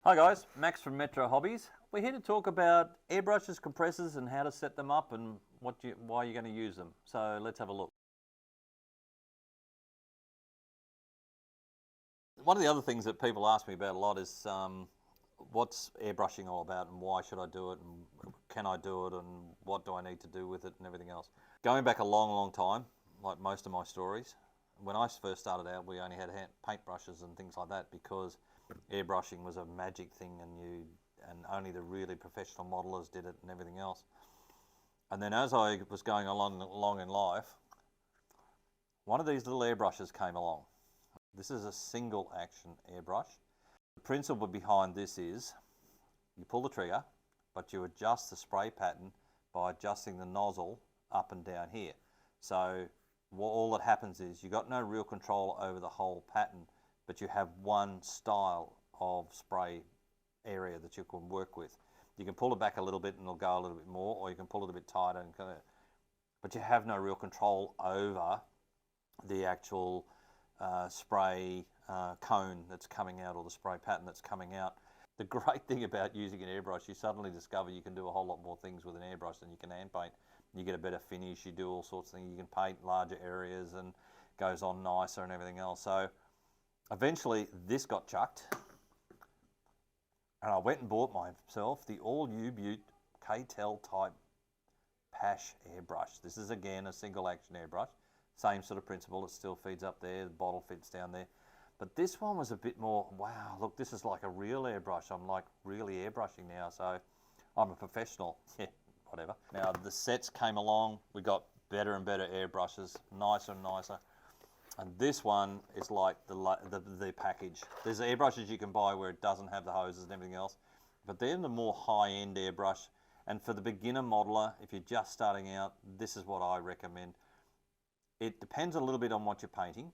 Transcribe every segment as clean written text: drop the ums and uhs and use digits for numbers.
Hi guys, Max from Metro Hobbies. We're here to talk about airbrushes, compressors and how to set them up and why you're going to use them. So let's have a look. One of the other things that people ask me about a lot is what's airbrushing all about and why should I do it and can I do it and what do I need to do with it and everything else. Going back a long time, like most of my stories, when I first started out we only had paint brushes and things like that because airbrushing was a magic thing and only the really professional modelers did it and everything else. And then as I was going along in life, one of these little airbrushes came along. This is a single action airbrush. The principle behind this is you pull the trigger, but you adjust the spray pattern by adjusting the nozzle up and down here. So all that happens is you've got no real control over the whole pattern, but you have one style of spray area that you can work with. You can pull it back a little bit and it'll go a little bit more, or you can pull it a bit tighter, but you have no real control over the actual spray cone that's coming out or the spray pattern that's coming out. The great thing about using an airbrush, you suddenly discover you can do a whole lot more things with an airbrush than you can hand paint. You get a better finish, you do all sorts of things, you can paint larger areas and goes on nicer and everything else. So eventually this got chucked and I went and bought myself the all-new Butte K-Tel type Pash airbrush. This is again a single action airbrush. Same sort of principle, it still feeds up there, the bottle fits down there. But this one was a bit more, wow, look, this is like a real airbrush. I'm like really airbrushing now, so I'm a professional. Yeah, whatever. Now the sets came along, we got better and better airbrushes, nicer and nicer. And this one is like the package. There's airbrushes you can buy where it doesn't have the hoses and everything else, but they're the more high-end airbrush. And for the beginner modeler, if you're just starting out, this is what I recommend. It depends a little bit on what you're painting.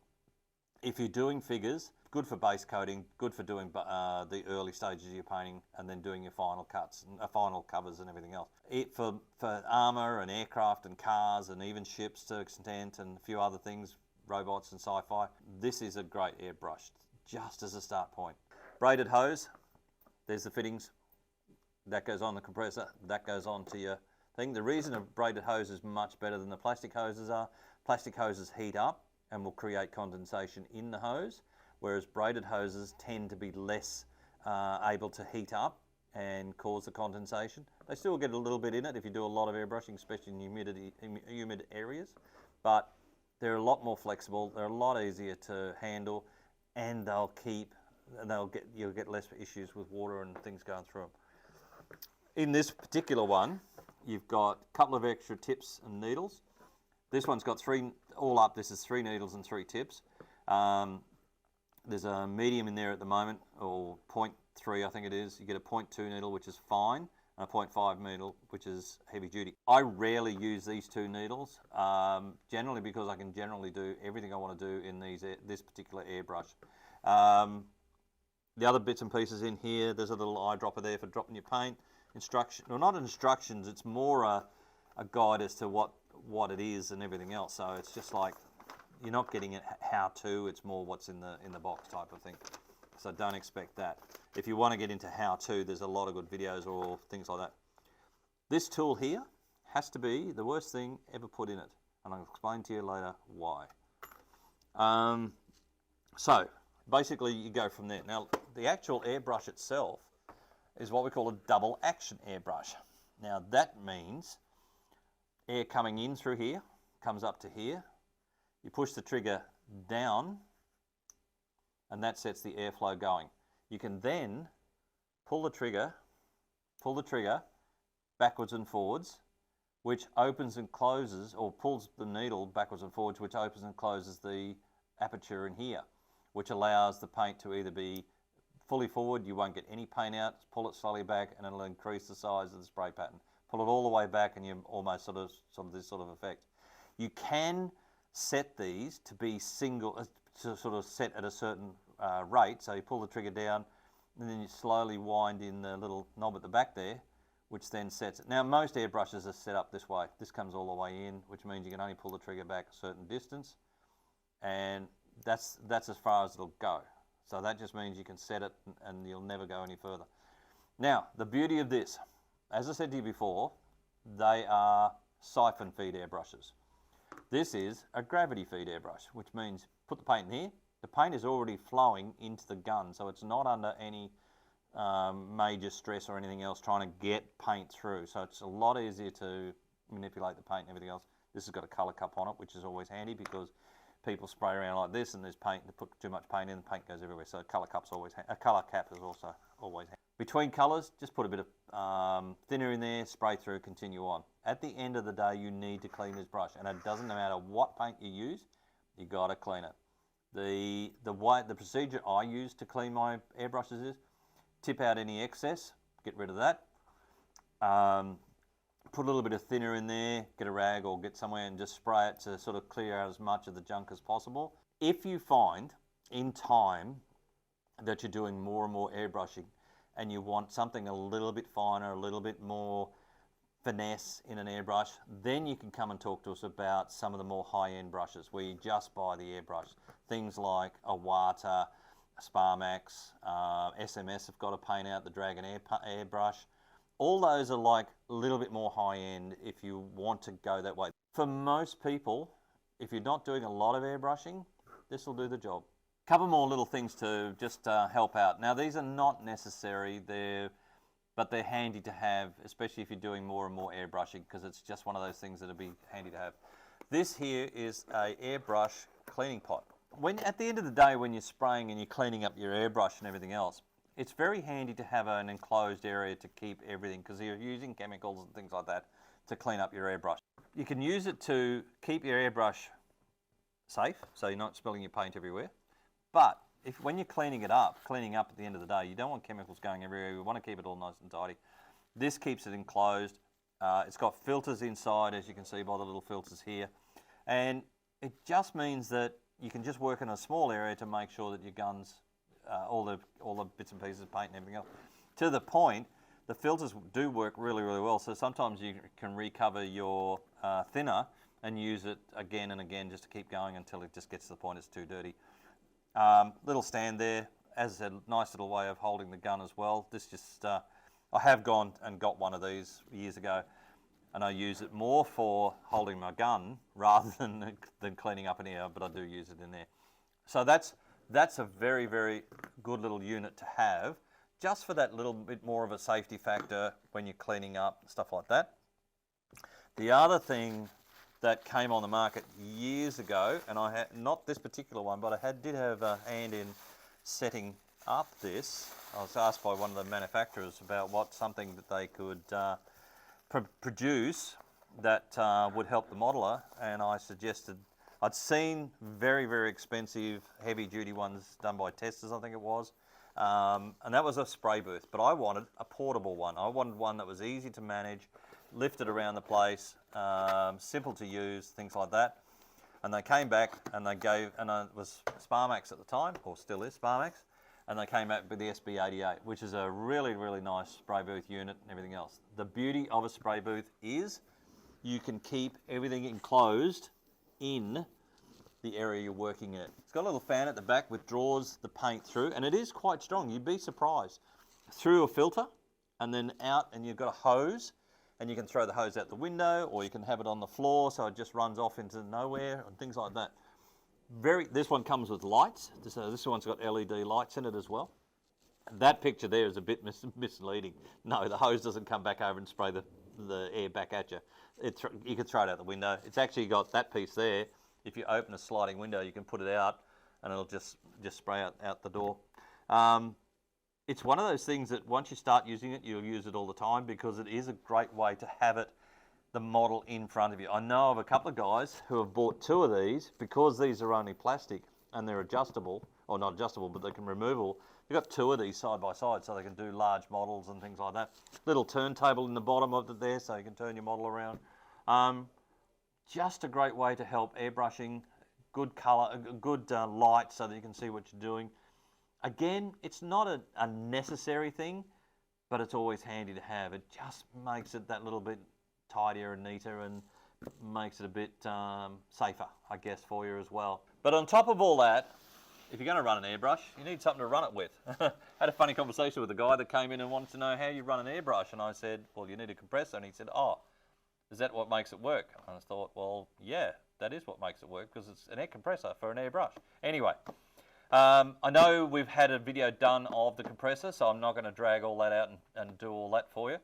If you're doing figures, good for base coating, good for doing the early stages of your painting and then doing your final cuts, final covers and everything else. For armor and aircraft and cars and even ships to extent and a few other things, robots and sci-fi, this is a great airbrush, just as a start point. Braided hose, there's the fittings. That goes on the compressor, that goes on to your thing. The reason a braided hose is much better than the plastic hoses are, plastic hoses heat up and will create condensation in the hose, whereas braided hoses tend to be less able to heat up and cause the condensation. They still get a little bit in it if you do a lot of airbrushing, especially in humid areas, but they're a lot more flexible, they're a lot easier to handle, and you'll get less issues with water and things going through them. In this particular one, you've got a couple of extra tips and needles. This one's got all up, this is 3 needles and 3 tips. There's a medium in there at the moment, or 0.3 I think it is. You get a 0.2 needle, which is fine, and a 0.5 needle, which is heavy duty. I rarely use these 2 needles, generally because I can generally do everything I want to do in this particular airbrush. The other bits and pieces in here, there's a little eyedropper there for dropping your paint. Not instructions, it's more a guide as to what it is and everything else. So it's just like, you're not getting it how-to, it's more what's in the box type of thing. So don't expect that. If you want to get into how-to, there's a lot of good videos or things like that. This tool here has to be the worst thing ever put in it, and I'll explain to you later why. So basically you go from there. Now the actual airbrush itself is what we call a double action airbrush. Now that means air coming in through here, comes up to here. You push the trigger down and that sets the airflow going. You can then pull the trigger backwards and forwards, which opens and closes, or pulls the needle backwards and forwards, which opens and closes the aperture in here, which allows the paint to either be fully forward, you won't get any paint out, pull it slowly back and it'll increase the size of the spray pattern. Pull it all the way back and you're almost sort of this sort of effect. You can set these to be to sort of set at a certain rate, so you pull the trigger down and then you slowly wind in the little knob at the back there, which then sets it. Now most airbrushes are set up this way. This comes all the way in, which means you can only pull the trigger back a certain distance, and that's as far as it'll go. So that just means you can set it and you'll never go any further. Now, the beauty of this, as I said to you before, they are Siphon Feed airbrushes. This is a gravity feed airbrush, which means put the paint in here. The paint is already flowing into the gun, so it's not under any major stress or anything else trying to get paint through. So it's a lot easier to manipulate the paint and everything else. This has got a colour cup on it, which is always handy because people spray around like this and there's paint, to put too much paint in, the paint goes everywhere. So a colour cap is also always handy. Between colours, just put a bit of thinner in there, spray through, continue on. At the end of the day, you need to clean this brush, and it doesn't matter what paint you use, you got to clean it. The procedure I use to clean my airbrushes is tip out any excess, get rid of that. Put a little bit of thinner in there, get a rag or get somewhere and just spray it to sort of clear out as much of the junk as possible. If you find in time that you're doing more and more airbrushing and you want something a little bit finer, a little bit more finesse in an airbrush, then you can come and talk to us about some of the more high-end brushes where you just buy the airbrush. Things like a Wata, Sparmax, SMS have got a paint out, the Dragon airbrush. All those are like a little bit more high-end if you want to go that way. For most people, if you're not doing a lot of airbrushing, this will do the job. Couple more little things to just help out. Now these are not necessary, but they're handy to have, especially if you're doing more and more airbrushing, because it's just one of those things that'll be handy to have. This here is a airbrush cleaning pot. At the end of the day, when you're spraying and you're cleaning up your airbrush and everything else, it's very handy to have an enclosed area to keep everything, because you're using chemicals and things like that to clean up your airbrush. You can use it to keep your airbrush safe, so you're not spilling your paint everywhere. But when you're cleaning up at the end of the day, you don't want chemicals going everywhere. You want to keep it all nice and tidy. This keeps it enclosed. It's got filters inside, as you can see by the little filters here. And it just means that you can just work in a small area to make sure that your guns, all the bits and pieces of paint and everything else, to the point, the filters do work really, really well. So sometimes you can recover your thinner and use it again and again just to keep going until it just gets to the point it's too dirty. Little stand there, as a nice little way of holding the gun as well. This just, I have gone and got one of these years ago, and I use it more for holding my gun rather than cleaning up an area, but I do use it in there. So that's a very, very good little unit to have, just for that little bit more of a safety factor when you're cleaning up, stuff like that. The other thing that came on the market years ago, and I had, not this particular one, but I did have a hand in setting up this. I was asked by one of the manufacturers about something that they could produce that would help the modeler, and I suggested, I'd seen very, very expensive heavy duty ones done by testers, I think it was, and that was a spray booth, but I wanted a portable one. I wanted one that was easy to manage, lifted around the place, simple to use, things like that. And they came back and they gave, and it was Sparmax at the time, or still is Sparmax, and they came back with the SB88, which is a really, really nice spray booth unit and everything else. The beauty of a spray booth is you can keep everything enclosed in the area you're working in. It's got a little fan at the back which draws the paint through, and it is quite strong. You'd be surprised. Through a filter and then out, and you've got a hose, and you can throw the hose out the window, or you can have it on the floor so it just runs off into nowhere and things like that. This one comes with lights. This one's got LED lights in it as well. That picture there is a bit misleading. No, the hose doesn't come back over and spray the air back at you. You can throw it out the window. It's actually got that piece there. If you open a sliding window, you can put it out and it'll just spray out the door. It's one of those things that once you start using it, you'll use it all the time, because it is a great way to have the model in front of you. I know of a couple of guys who have bought two of these, because these are only plastic and they're adjustable, or not adjustable, but they can removable. They've got two of these side by side so they can do large models and things like that. Little turntable in the bottom of it there so you can turn your model around. Just a great way to help airbrushing, good colour, good light so that you can see what you're doing. Again, it's not a necessary thing, but it's always handy to have. It just makes it that little bit tidier and neater, and makes it a bit safer, I guess, for you as well. But on top of all that, if you're going to run an airbrush, you need something to run it with. Had a funny conversation with a guy that came in and wanted to know how you run an airbrush, and I said, well, you need a compressor, and he said, oh, is that what makes it work? And I thought, well, yeah, that is what makes it work, because it's an air compressor for an airbrush. Anyway, I know we've had a video done of the compressor, so I'm not going to drag all that out and do all that for you,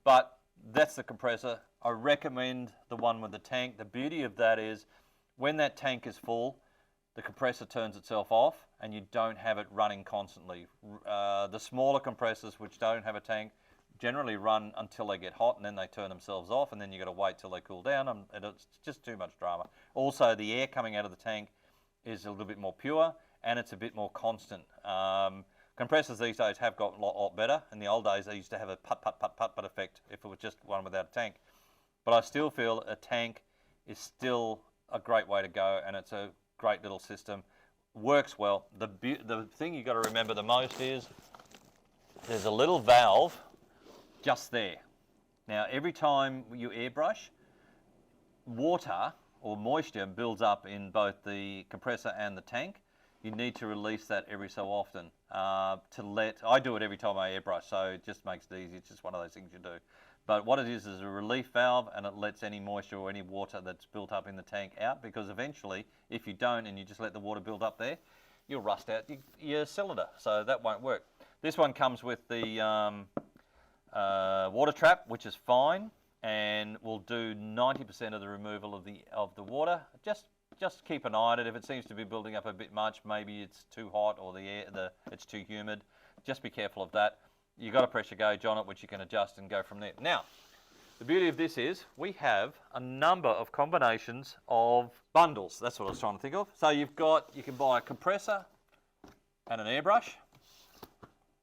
but that's the compressor. I recommend the one with the tank. The beauty of that is when that tank is full, the compressor turns itself off and you don't have it running constantly. The smaller compressors which don't have a tank generally run until they get hot and then they turn themselves off, and then you've got to wait till they cool down, and it's just too much drama. Also, the air coming out of the tank is a little bit more pure and it's a bit more constant. Compressors these days have got a lot better. In the old days they used to have a put effect if it was just one without a tank. But I still feel a tank is still a great way to go, and it's a great little system. Works well. The thing you've got to remember the most is there's a little valve just there. Now every time you airbrush, water or moisture builds up in both the compressor and the tank. You need to release that every so often. I do it every time I airbrush, so it just makes it easy. It's just one of those things you do. But what it is a relief valve, and it lets any moisture or any water that's built up in the tank out, because eventually, if you don't and you just let the water build up there, you'll rust out your cylinder, so that won't work. This one comes with the water trap, which is fine, and will do 90% of the removal of the water. Just keep an eye on it. If it seems to be building up a bit much, maybe it's too hot or it's too humid. Just be careful of that. You've got a pressure gauge on it, which you can adjust and go from there. Now, the beauty of this is we have a number of combinations of bundles. That's what I was trying to think of. So you can buy a compressor and an airbrush,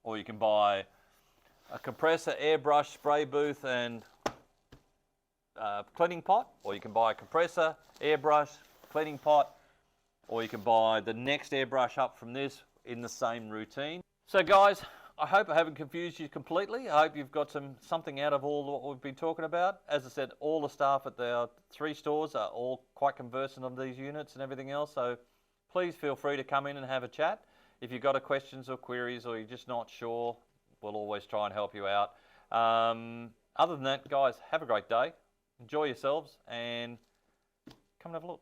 or you can buy a compressor, airbrush, spray booth, and cleaning pot, or you can buy a compressor, airbrush, cleaning pot, or you can buy the next airbrush up from this in the same routine. So guys, I hope I haven't confused you completely. I hope you've got something out of all what we've been talking about. As I said, all the staff at the 3 stores are all quite conversant on these units and everything else, so please feel free to come in and have a chat. If you've got questions or queries, or you're just not sure, we'll always try and help you out. Other than that, guys, have a great day. Enjoy yourselves and come and have a look.